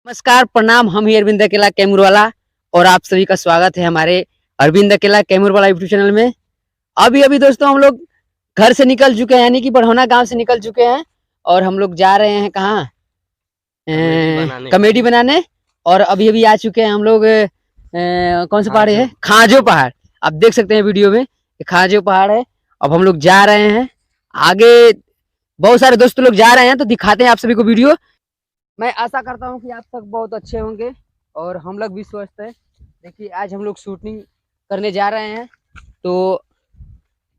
नमस्कार प्रणाम। हम ही अरविंद अकेला कैमूर वाला और आप सभी का स्वागत है हमारे अरविंद अकेला कैमूर वाला यूट्यूब चैनल में। अभी अभी दोस्तों हम लोग घर से निकल चुके हैं, यानी कि बढ़ौना गांव से निकल चुके हैं और हम लोग जा रहे हैं कहाँ, कॉमेडी बनाने। और अभी अभी आ चुके हैं हम लोग कौन सा पहाड़ है, खाजो पहाड़। आप देख सकते हैं वीडियो में, ये खाजो पहाड़ है। अब हम लोग जा रहे हैं आगे, बहुत सारे दोस्त लोग जा रहे हैं तो दिखाते हैं आप सभी को वीडियो। मैं आशा करता हूँ कि आप तक बहुत अच्छे होंगे और हम लोग भी स्वस्थ हैं। देखिए आज हम लोग शूटिंग करने जा रहे हैं, तो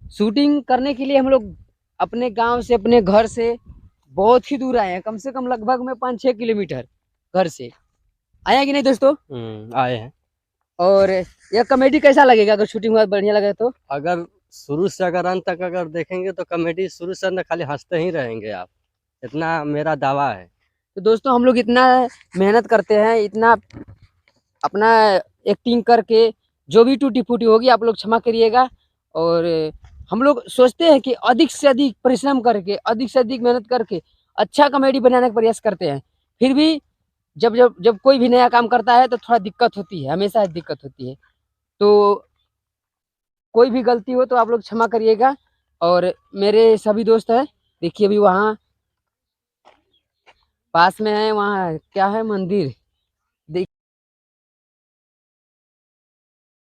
शूटिंग करने के लिए हम लोग अपने गांव से, अपने घर से बहुत ही दूर आए हैं, कम से कम लगभग में 5-6 किलोमीटर घर से आए हैं कि नहीं दोस्तों? आए हैं। और यह कॉमेडी कैसा लगेगा अगर शूटिंग बढ़िया लगे तो? अगर शुरू से अगर अंत तक अगर देखेंगे तो कॉमेडी शुरू से अंत खाली हंसते ही रहेंगे आप, इतना मेरा दावा है। तो दोस्तों हम लोग इतना मेहनत करते हैं, इतना अपना एक्टिंग करके, जो भी टूटी फूटी होगी आप लोग क्षमा करिएगा। और हम लोग सोचते हैं कि अधिक से अधिक परिश्रम करके, अधिक से अधिक मेहनत करके अच्छा कॉमेडी बनाने का प्रयास करते हैं। फिर भी जब जब जब कोई भी नया काम करता है तो थोड़ा दिक्कत होती है, हमेशा दिक्कत होती है। तो कोई भी गलती हो तो आप लोग क्षमा करिएगा। और मेरे सभी दोस्त हैं, देखिए अभी वहाँ पास में है, वहाँ क्या है, मंदिर।